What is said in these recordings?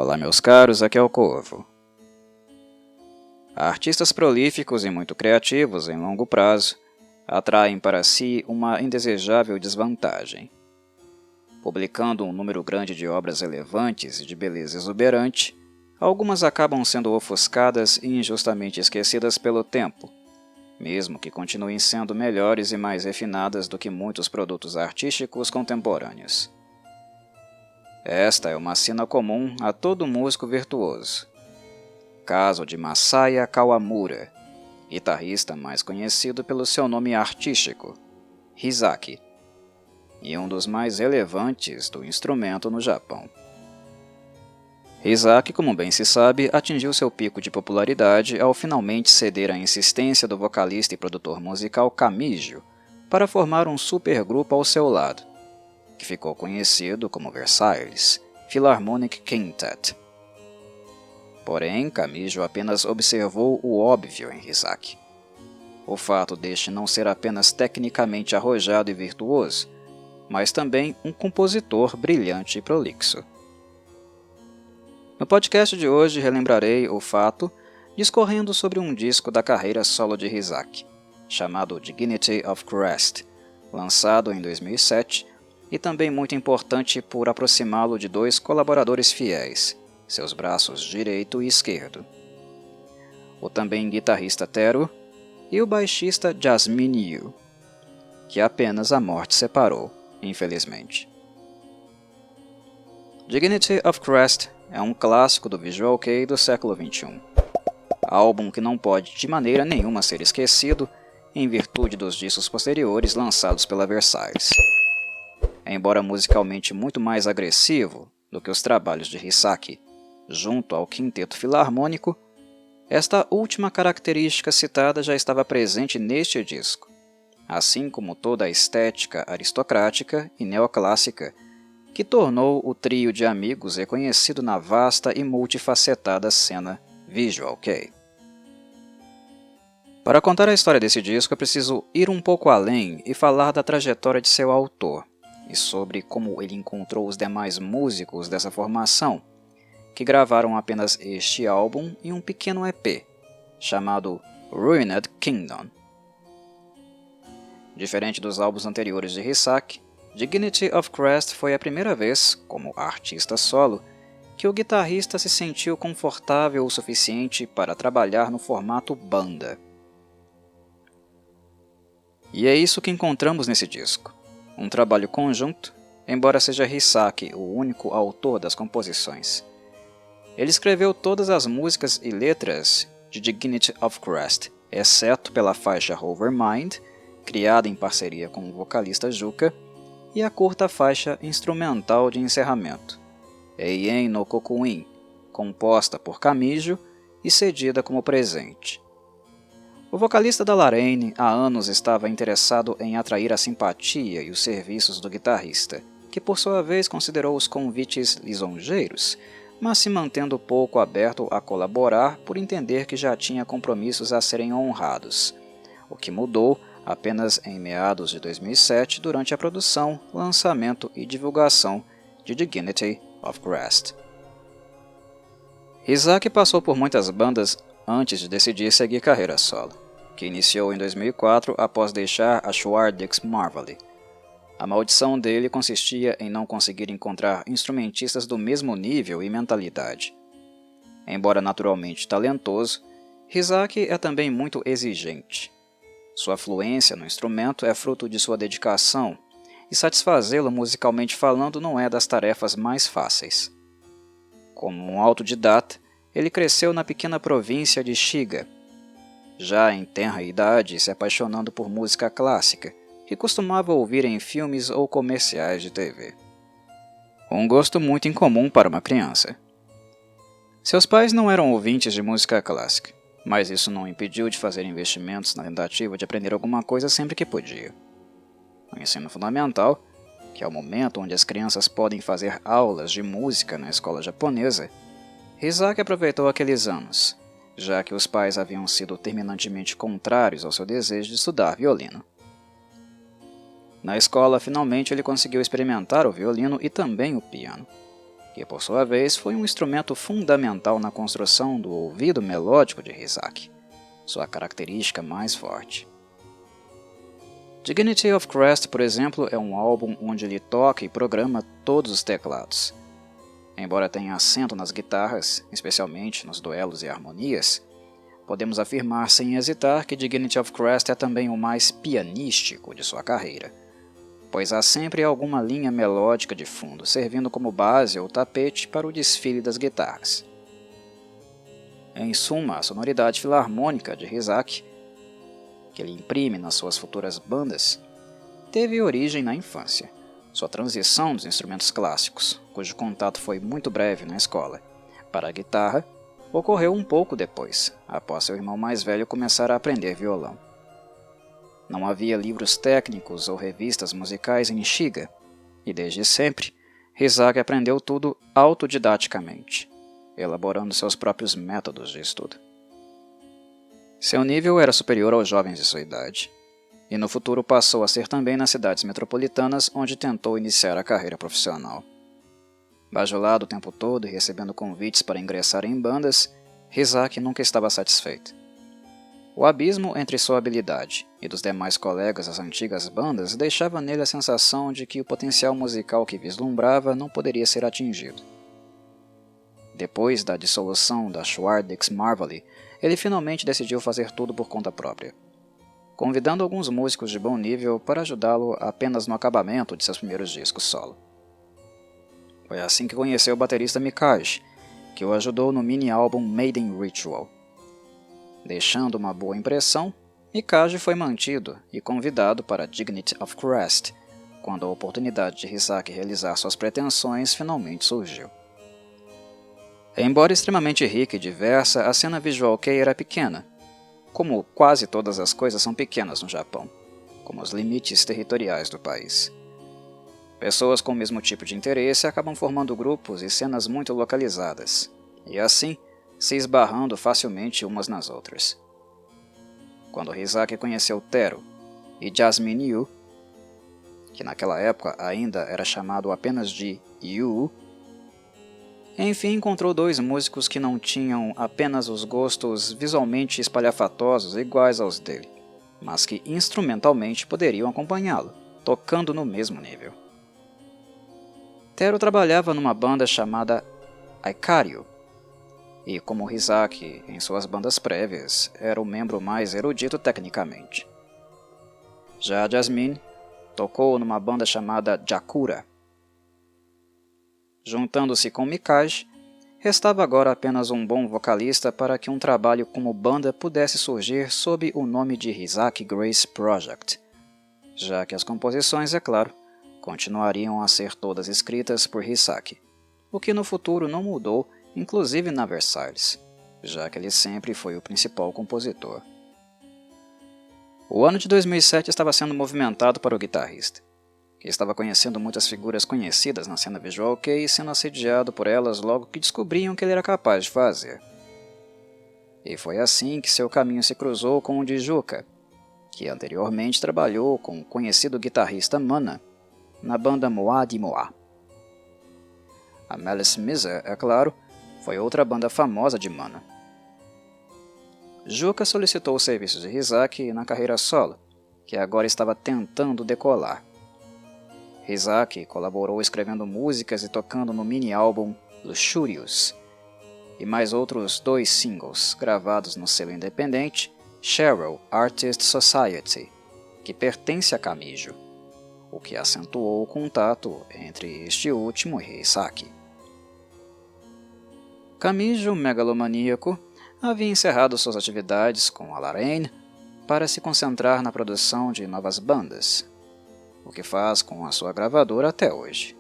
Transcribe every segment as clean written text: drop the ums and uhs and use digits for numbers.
Olá meus caros, aqui é o Corvo. Artistas prolíficos e muito criativos em longo prazo atraem para si uma indesejável desvantagem. Publicando um número grande de obras relevantes e de beleza exuberante, algumas acabam sendo ofuscadas e injustamente esquecidas pelo tempo, mesmo que continuem sendo melhores e mais refinadas do que muitos produtos artísticos contemporâneos. Esta é uma sina comum a todo músico virtuoso. Caso de Masaya Kawamura, guitarrista mais conhecido pelo seu nome artístico, Hisaki, e um dos mais relevantes do instrumento no Japão. Hisaki, como bem se sabe, atingiu seu pico de popularidade ao finalmente ceder à insistência do vocalista e produtor musical Kamijo para formar um supergrupo ao seu lado, que ficou conhecido como Versailles Philharmonic Quintet. Porém, Kamijo apenas observou o óbvio em Hisaki. O fato deste não ser apenas tecnicamente arrojado e virtuoso, mas também um compositor brilhante e prolixo. No podcast de hoje relembrarei o fato discorrendo sobre um disco da carreira solo de Hisaki, chamado Dignity of Christ, lançado em 2007 e também muito importante por aproximá-lo de dois colaboradores fiéis, seus braços direito e esquerdo. O também guitarrista Teru e o baixista Jasmine Yu, que apenas a morte separou, infelizmente. Dignity of Christ é um clássico do Visual Kei do século XXI, álbum que não pode de maneira nenhuma ser esquecido em virtude dos discos posteriores lançados pela Versailles. Embora musicalmente muito mais agressivo do que os trabalhos de Hisaki, junto ao quinteto filarmônico, esta última característica citada já estava presente neste disco, assim como toda a estética aristocrática e neoclássica que tornou o trio de amigos reconhecido na vasta e multifacetada cena Visual Kei. Para contar a história desse disco, é preciso ir um pouco além e falar da trajetória de seu autor, e sobre como ele encontrou os demais músicos dessa formação, que gravaram apenas este álbum e um pequeno EP, chamado Ruined Kingdom. Diferente dos álbuns anteriores de Hisaki, Dignity of Christ foi a primeira vez, como artista solo, que o guitarrista se sentiu confortável o suficiente para trabalhar no formato banda. E é isso que encontramos nesse disco. Um trabalho conjunto, embora seja Hisaki o único autor das composições. Ele escreveu todas as músicas e letras de Dignity of Christ, exceto pela faixa Overmind, criada em parceria com o vocalista Juka, e a curta faixa instrumental de encerramento, Eien no Kokuin, composta por Kamijo e cedida como presente. O vocalista da Larraine há anos estava interessado em atrair a simpatia e os serviços do guitarrista, que por sua vez considerou os convites lisonjeiros, mas se mantendo pouco aberto a colaborar por entender que já tinha compromissos a serem honrados, o que mudou apenas em meados de 2007 durante a produção, lançamento e divulgação de Dignity of Christ. Hisaki passou por muitas bandas antes de decidir seguir carreira solo, que iniciou em 2004 após deixar a Schwardix Marvely. A maldição dele consistia em não conseguir encontrar instrumentistas do mesmo nível e mentalidade. Embora naturalmente talentoso, Hisaki é também muito exigente. Sua fluência no instrumento é fruto de sua dedicação, e satisfazê-lo musicalmente falando não é das tarefas mais fáceis. Como um autodidata, ele cresceu na pequena província de Shiga, já em tenra idade se apaixonando por música clássica, que costumava ouvir em filmes ou comerciais de TV. Um gosto muito incomum para uma criança. Seus pais não eram ouvintes de música clássica, mas isso não o impediu de fazer investimentos na tentativa de aprender alguma coisa sempre que podia. No ensino fundamental, que é o momento onde as crianças podem fazer aulas de música na escola japonesa, Hisaki aproveitou aqueles anos, já que os pais haviam sido terminantemente contrários ao seu desejo de estudar violino. Na escola, finalmente ele conseguiu experimentar o violino e também o piano. que por sua vez foi um instrumento fundamental na construção do ouvido melódico de Hisaki, sua característica mais forte. Dignity of Christ, por exemplo, é um álbum onde ele toca e programa todos os teclados. Embora tenha acento nas guitarras, especialmente nos duelos e harmonias, podemos afirmar sem hesitar que Dignity of Christ é também o mais pianístico de sua carreira, pois há sempre alguma linha melódica de fundo, servindo como base ou tapete para o desfile das guitarras. Em suma, a sonoridade filarmônica de Hisaki, que ele imprime nas suas futuras bandas, teve origem na infância. Sua transição dos instrumentos clássicos, cujo contato foi muito breve na escola, para a guitarra, ocorreu um pouco depois, após seu irmão mais velho começar a aprender violão. Não havia livros técnicos ou revistas musicais em Shiga, e desde sempre, Hisaki aprendeu tudo autodidaticamente, elaborando seus próprios métodos de estudo. Seu nível era superior aos jovens de sua idade, e no futuro passou a ser também nas cidades metropolitanas onde tentou iniciar a carreira profissional. Bajulado o tempo todo e recebendo convites para ingressar em bandas, Hisaki nunca estava satisfeito. O abismo entre sua habilidade e dos demais colegas das antigas bandas deixava nele a sensação de que o potencial musical que vislumbrava não poderia ser atingido. Depois da dissolução da Schwartz Marvely, ele finalmente decidiu fazer tudo por conta própria, convidando alguns músicos de bom nível para ajudá-lo apenas no acabamento de seus primeiros discos solo. Foi assim que conheceu o baterista Mikage, que o ajudou no mini-álbum Maiden Ritual. Deixando uma boa impressão, Mikage foi mantido e convidado para Dignity of Christ, quando a oportunidade de Hisaki realizar suas pretensões finalmente surgiu. Embora extremamente rica e diversa, a cena visual kei era pequena, como quase todas as coisas são pequenas no Japão, como os limites territoriais do país. Pessoas com o mesmo tipo de interesse acabam formando grupos e cenas muito localizadas, e assim se esbarrando facilmente umas nas outras. Quando Hisaki conheceu Tero e Jasmine Yu, que naquela época ainda era chamado apenas de Yu, enfim encontrou dois músicos que não tinham apenas os gostos visualmente espalhafatosos iguais aos dele, mas que instrumentalmente poderiam acompanhá-lo, tocando no mesmo nível. Tero trabalhava numa banda chamada Aikario, e como Hisaki em suas bandas prévias, era o membro mais erudito tecnicamente. Já Jasmine tocou numa banda chamada Jakura. Juntando-se com Mikage, restava agora apenas um bom vocalista para que um trabalho como banda pudesse surgir sob o nome de Hisaki Grace Project, já que as composições, é claro, continuariam a ser todas escritas por Hisaki, o que no futuro não mudou, inclusive na Versailles, já que ele sempre foi o principal compositor. O ano de 2007 estava sendo movimentado para o guitarrista, que estava conhecendo muitas figuras conhecidas na cena visual kei e sendo assediado por elas logo que descobriam o que ele era capaz de fazer. E foi assim que seu caminho se cruzou com o de Juka, que anteriormente trabalhou com o conhecido guitarrista Mana na banda Moa de Moa. A Malice Miser, é claro, foi outra banda famosa de Mana. Juka solicitou os serviços de Hisaki na carreira solo, que agora estava tentando decolar. Hisaki colaborou escrevendo músicas e tocando no mini-álbum Luxurious, e mais outros 2 singles gravados no selo independente Cheryl Artist Society, que pertence a Kamijo, o que acentuou o contato entre este último e Hisaki. Kamijo, megalomaníaco, havia encerrado suas atividades com a Laraine para se concentrar na produção de novas bandas, o que faz com a sua gravadora até hoje.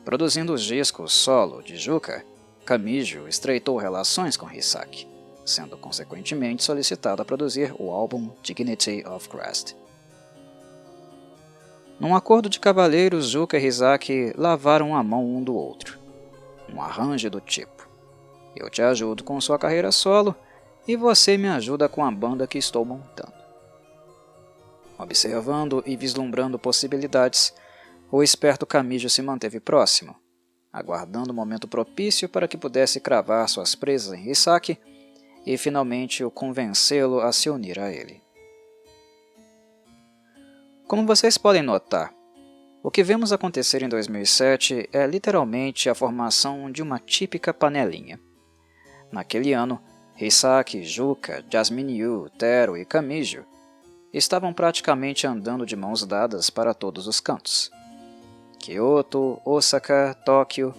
Produzindo os discos solo de Juka, Kamijo estreitou relações com Hisaki, sendo consequentemente solicitado a produzir o álbum Dignity of Christ. Num acordo de cavalheiros, Juka e Hisaki lavaram a mão um do outro, um arranjo do tipo: eu te ajudo com sua carreira solo e você me ajuda com a banda que estou montando. Observando e vislumbrando possibilidades, o esperto Kamijo se manteve próximo, aguardando o momento propício para que pudesse cravar suas presas em Hisaki e finalmente o convencê-lo a se unir a ele. Como vocês podem notar, o que vemos acontecer em 2007 é literalmente a formação de uma típica panelinha. Naquele ano, Hisaki, Juka, Jasmine Yu, Teru e Kamijo estavam praticamente andando de mãos dadas para todos os cantos. Kyoto, Osaka, Tóquio,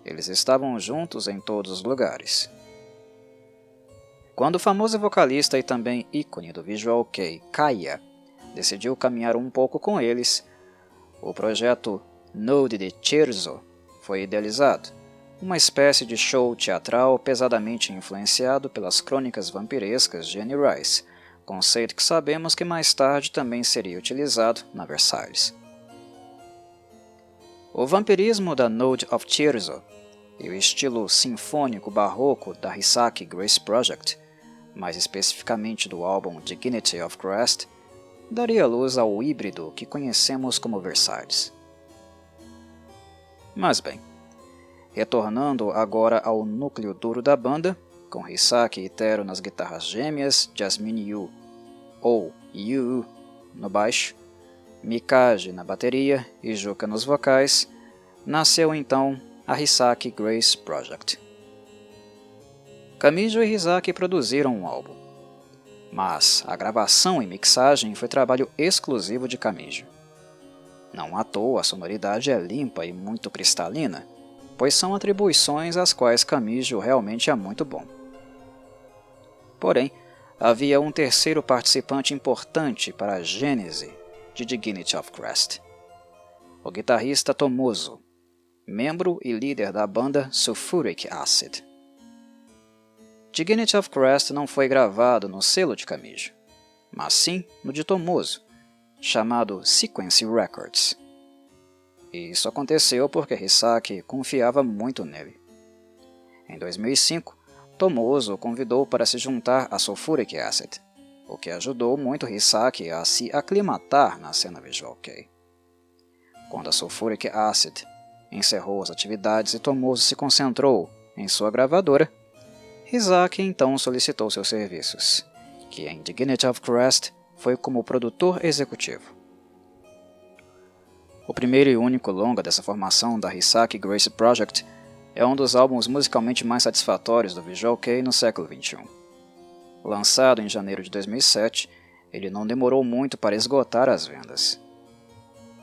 eles estavam juntos em todos os lugares. Quando o famoso vocalista e também ícone do Visual Kei, Kaya, decidiu caminhar um pouco com eles, o projeto Node de Cherzo foi idealizado, uma espécie de show teatral pesadamente influenciado pelas crônicas vampirescas de Anne Rice, conceito que sabemos que mais tarde também seria utilizado na Versailles. O vampirismo da Node of Cherzo e o estilo sinfônico barroco da Hisaki Grace Project, mais especificamente do álbum Dignity of Christ, daria luz ao híbrido que conhecemos como Versailles. Mas bem, retornando agora ao núcleo duro da banda, com Hisaki e Teru nas guitarras gêmeas, Jasmine Yu ou Yu no baixo, Mikage na bateria e Juka nos vocais, nasceu então a Hisaki Grace Project. Kamijo e Hisaki produziram um álbum, mas a gravação e mixagem foi trabalho exclusivo de Kamijo. Não à toa a sonoridade é limpa e muito cristalina, pois são atribuições às quais Kamijo realmente é muito bom. Porém, havia um terceiro participante importante para a gênese de Dignity of Christ, o guitarrista Tomozo, membro e líder da banda Sulfuric Acid. Dignity of Christ não foi gravado no selo de Kamijo, mas sim no de Tomozo, chamado Sequence Records. E isso aconteceu porque Hisaki confiava muito nele. Em 2005, Tomozo o convidou para se juntar a Sulfuric Acid, o que ajudou muito Hisaki a se aclimatar na cena Visual Kei. Quando a Sulfuric Acid encerrou as atividades e Tomozo se concentrou em sua gravadora, Hisaki então solicitou seus serviços, que em Dignity of Christ foi como produtor executivo. O primeiro e único longa dessa formação da Hisaki Grace Project é um dos álbuns musicalmente mais satisfatórios do Visual Kei no século XXI. Lançado em janeiro de 2007, ele não demorou muito para esgotar as vendas.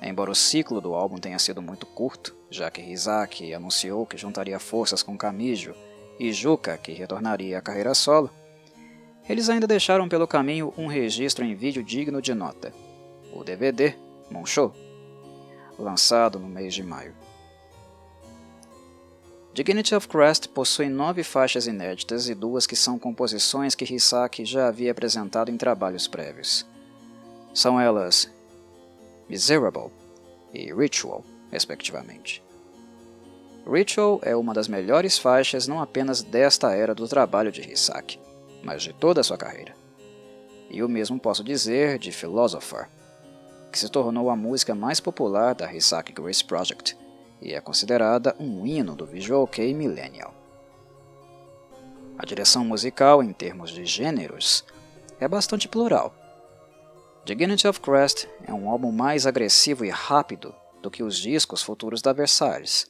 Embora o ciclo do álbum tenha sido muito curto, já que Hisaki anunciou que juntaria forças com Kamijo e Juka, que retornaria à carreira solo, eles ainda deixaram pelo caminho um registro em vídeo digno de nota, o DVD Monsho, lançado no mês de maio. Dignity of Christ possui 9 faixas inéditas e 2 que são composições que Hisaki já havia apresentado em trabalhos prévios. São elas Miserable e Ritual, respectivamente. Ritual é uma das melhores faixas não apenas desta era do trabalho de Hisaki, mas de toda a sua carreira. E o mesmo posso dizer de Philosopher, que se tornou a música mais popular da Hisaki Grace Project e é considerada um hino do Visual Kei Millennial. A direção musical, em termos de gêneros, é bastante plural. Dignity of Christ é um álbum mais agressivo e rápido do que os discos futuros da Versailles,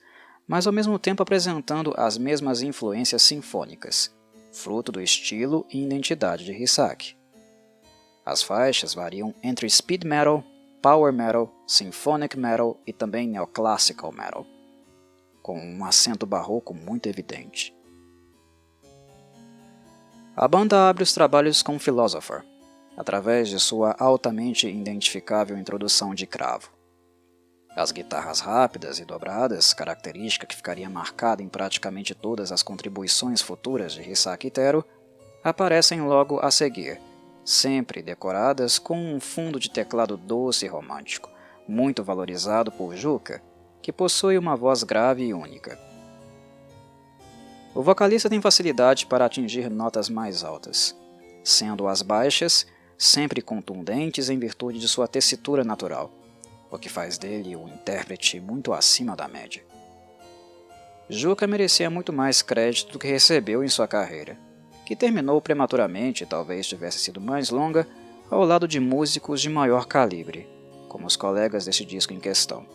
mas ao mesmo tempo apresentando as mesmas influências sinfônicas, fruto do estilo e identidade de Hisaki. As faixas variam entre speed metal, power metal, symphonic metal e também neoclassical metal, com um acento barroco muito evidente. A banda abre os trabalhos com Philosopher, através de sua altamente identificável introdução de cravo. As guitarras rápidas e dobradas, característica que ficaria marcada em praticamente todas as contribuições futuras de Hisaki e Teru, aparecem logo a seguir, sempre decoradas com um fundo de teclado doce e romântico, muito valorizado por Juka, que possui uma voz grave e única. O vocalista tem facilidade para atingir notas mais altas, sendo as baixas sempre contundentes em virtude de sua tessitura natural, o que faz dele um intérprete muito acima da média. Juca merecia muito mais crédito do que recebeu em sua carreira, que terminou prematuramente e talvez tivesse sido mais longa ao lado de músicos de maior calibre, como os colegas deste disco em questão.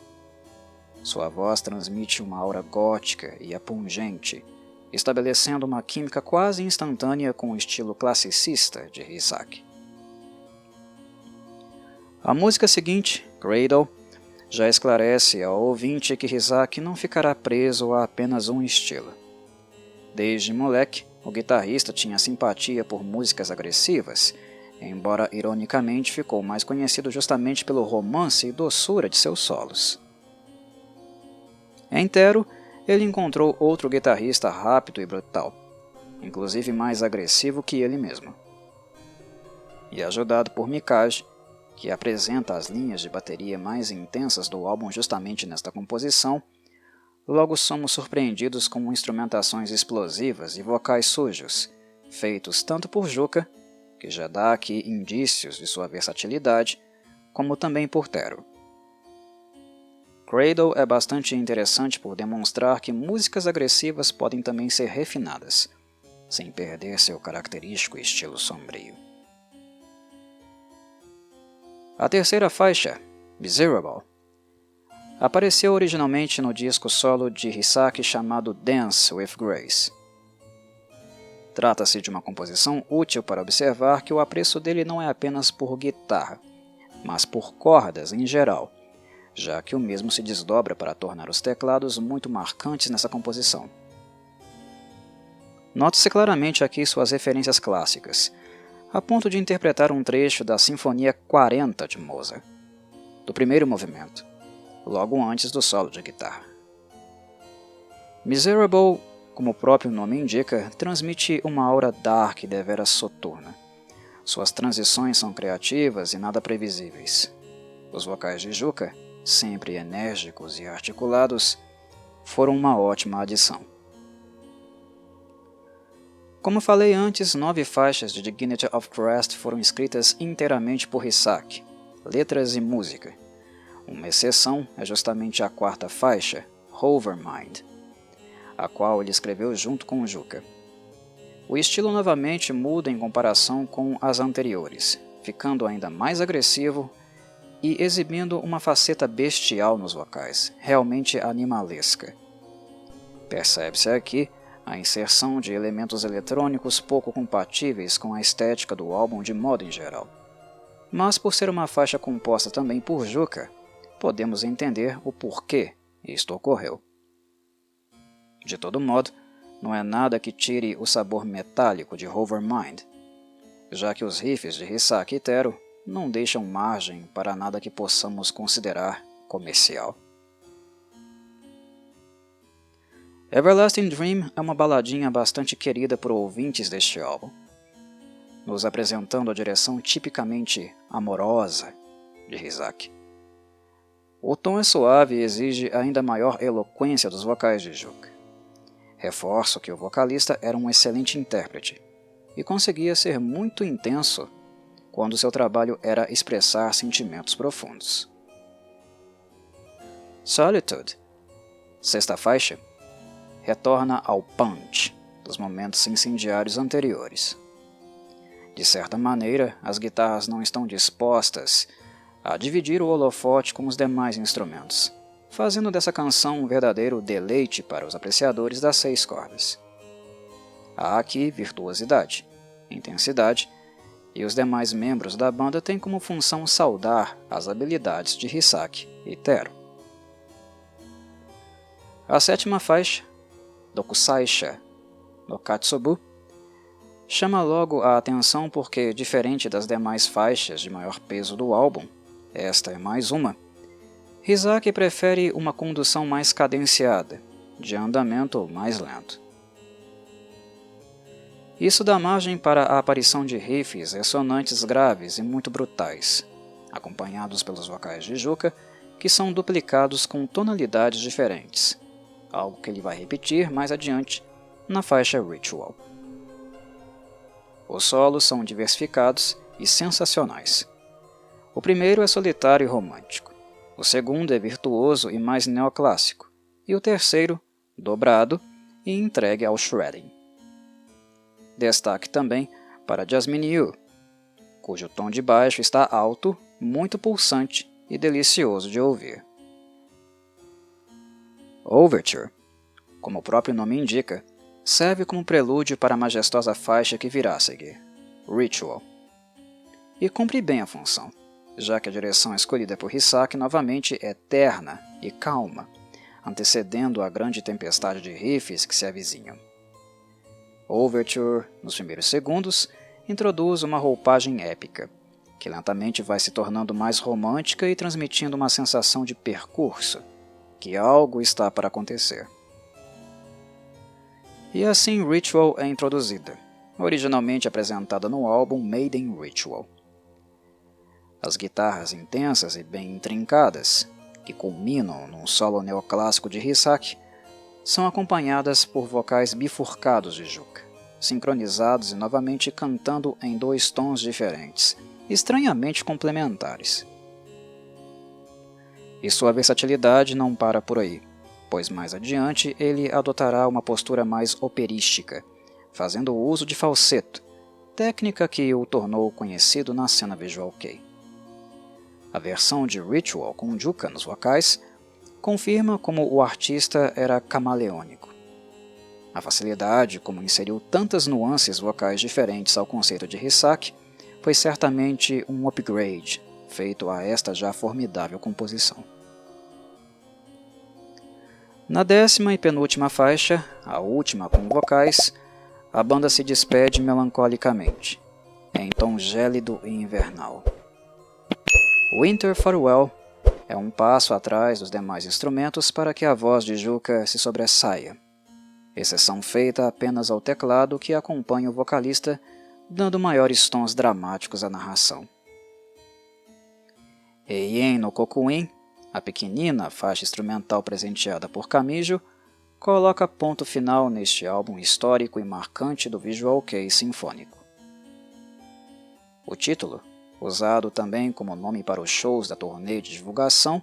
Sua voz transmite uma aura gótica e pungente, estabelecendo uma química quase instantânea com o estilo classicista de Hisaki. A música seguinte, Cradle, já esclarece ao ouvinte que Hisaki não ficará preso a apenas um estilo. Desde moleque, o guitarrista tinha simpatia por músicas agressivas, embora ironicamente ficou mais conhecido justamente pelo romance e doçura de seus solos. Em Teru, ele encontrou outro guitarrista rápido e brutal, inclusive mais agressivo que ele mesmo. E ajudado por Mikage, que apresenta as linhas de bateria mais intensas do álbum justamente nesta composição, logo somos surpreendidos com instrumentações explosivas e vocais sujos, feitos tanto por Juca, que já dá aqui indícios de sua versatilidade, como também por Teru. Cradle é bastante interessante por demonstrar que músicas agressivas podem também ser refinadas, sem perder seu característico estilo sombrio. A terceira faixa, Miserable, apareceu originalmente no disco solo de Hisaki chamado Dance with Grace. Trata-se de uma composição útil para observar que o apreço dele não é apenas por guitarra, mas por cordas em geral, já que o mesmo se desdobra para tornar os teclados muito marcantes nessa composição. Note-se claramente aqui suas referências clássicas, a ponto de interpretar um trecho da Sinfonia 40 de Mozart, do primeiro movimento, logo antes do solo de guitarra. Miserable, como o próprio nome indica, transmite uma aura dark e deveras soturna. Suas transições são criativas e nada previsíveis. Os vocais de Juca, sempre enérgicos e articulados, foram uma ótima adição. Como falei antes, 9 faixas de Dignity of Christ foram escritas inteiramente por Hisaki, letras e música. Uma exceção é justamente a quarta faixa, Overmind, a qual ele escreveu junto com Juca. O estilo novamente muda em comparação com as anteriores, ficando ainda mais agressivo e exibindo uma faceta bestial nos vocais, realmente animalesca. Percebe-se aqui a inserção de elementos eletrônicos pouco compatíveis com a estética do álbum de modo em geral. Mas por ser uma faixa composta também por Juca, podemos entender o porquê isto ocorreu. De todo modo, não é nada que tire o sabor metálico de Overmind, já que os riffs de Hisaki e Teru não deixam margem para nada que possamos considerar comercial. Everlasting Dream é uma baladinha bastante querida por ouvintes deste álbum, nos apresentando a direção tipicamente amorosa de Hisaki. O tom é suave e exige ainda maior eloquência dos vocais de Juca. Reforço que o vocalista era um excelente intérprete e conseguia ser muito intenso quando seu trabalho era expressar sentimentos profundos. Solitude, sexta faixa, retorna ao punch dos momentos incendiários anteriores. De certa maneira, as guitarras não estão dispostas a dividir o holofote com os demais instrumentos, fazendo dessa canção um verdadeiro deleite para os apreciadores das 6 cordas. Há aqui virtuosidade, intensidade, e os demais membros da banda têm como função saudar as habilidades de Hisaki e Teru. A sétima faixa, Dokusaisha no Katsubu, chama logo a atenção porque, diferente das demais faixas de maior peso do álbum, esta é mais uma, Hisaki prefere uma condução mais cadenciada, de andamento mais lento. Isso dá margem para a aparição de riffs ressonantes graves e muito brutais, acompanhados pelos vocais de Juca, que são duplicados com tonalidades diferentes, algo que ele vai repetir mais adiante na faixa Ritual. Os solos são diversificados e sensacionais. O primeiro é solitário e romântico, o segundo é virtuoso e mais neoclássico, e o terceiro dobrado e entregue ao shredding. Destaque também para Jasmine Yu, cujo tom de baixo está alto, muito pulsante e delicioso de ouvir. Overture, como o próprio nome indica, serve como prelúdio para a majestosa faixa que virá a seguir, Ritual. E cumpre bem a função, já que a direção escolhida por Hisaki novamente é terna e calma, antecedendo a grande tempestade de riffs que se avizinham. Overture, nos primeiros segundos, introduz uma roupagem épica, que lentamente vai se tornando mais romântica e transmitindo uma sensação de percurso, que algo está para acontecer. E assim Ritual é introduzida, originalmente apresentada no álbum Made in Ritual. As guitarras intensas e bem intrincadas, que culminam num solo neoclássico de Hisaki, são acompanhadas por vocais bifurcados de Juka, sincronizados e novamente cantando em 2 tons diferentes, estranhamente complementares. E sua versatilidade não para por aí, pois mais adiante ele adotará uma postura mais operística, fazendo uso de falseto, técnica que o tornou conhecido na cena visual kei. A versão de Ritual com Juka nos vocais confirma como o artista era camaleônico. A facilidade como inseriu tantas nuances vocais diferentes ao conceito de Hisaki foi certamente um upgrade feito a esta já formidável composição. Na 10ª e penúltima faixa, a última com vocais, a banda se despede melancolicamente, em tom gélido e invernal. Winter Farewell é um passo atrás dos demais instrumentos para que a voz de Juka se sobressaia, exceção feita apenas ao teclado que acompanha o vocalista, dando maiores tons dramáticos à narração. Eien no Kokuin, a pequenina faixa instrumental presenteada por Kamijo, coloca ponto final neste álbum histórico e marcante do visual kei sinfônico. O título, usado também como nome para os shows da turnê de divulgação,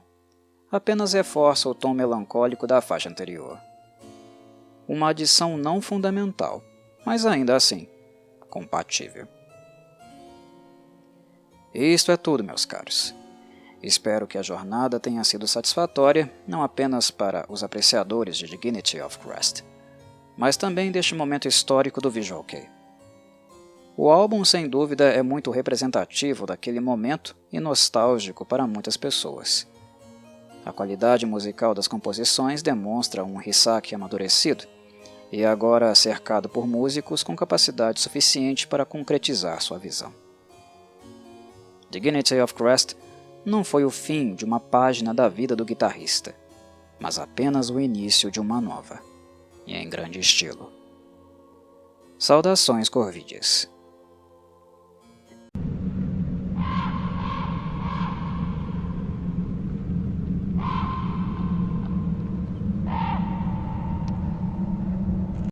apenas reforça o tom melancólico da faixa anterior. Uma adição não fundamental, mas ainda assim, compatível. Isto é tudo, meus caros. Espero que a jornada tenha sido satisfatória, não apenas para os apreciadores de Dignity of Christ, mas também deste momento histórico do visual kei. O álbum, sem dúvida, é muito representativo daquele momento e nostálgico para muitas pessoas. A qualidade musical das composições demonstra um Hisaki amadurecido e agora cercado por músicos com capacidade suficiente para concretizar sua visão. Dignity of Christ não foi o fim de uma página da vida do guitarrista, mas apenas o início de uma nova, e em grande estilo. Saudações Corvides.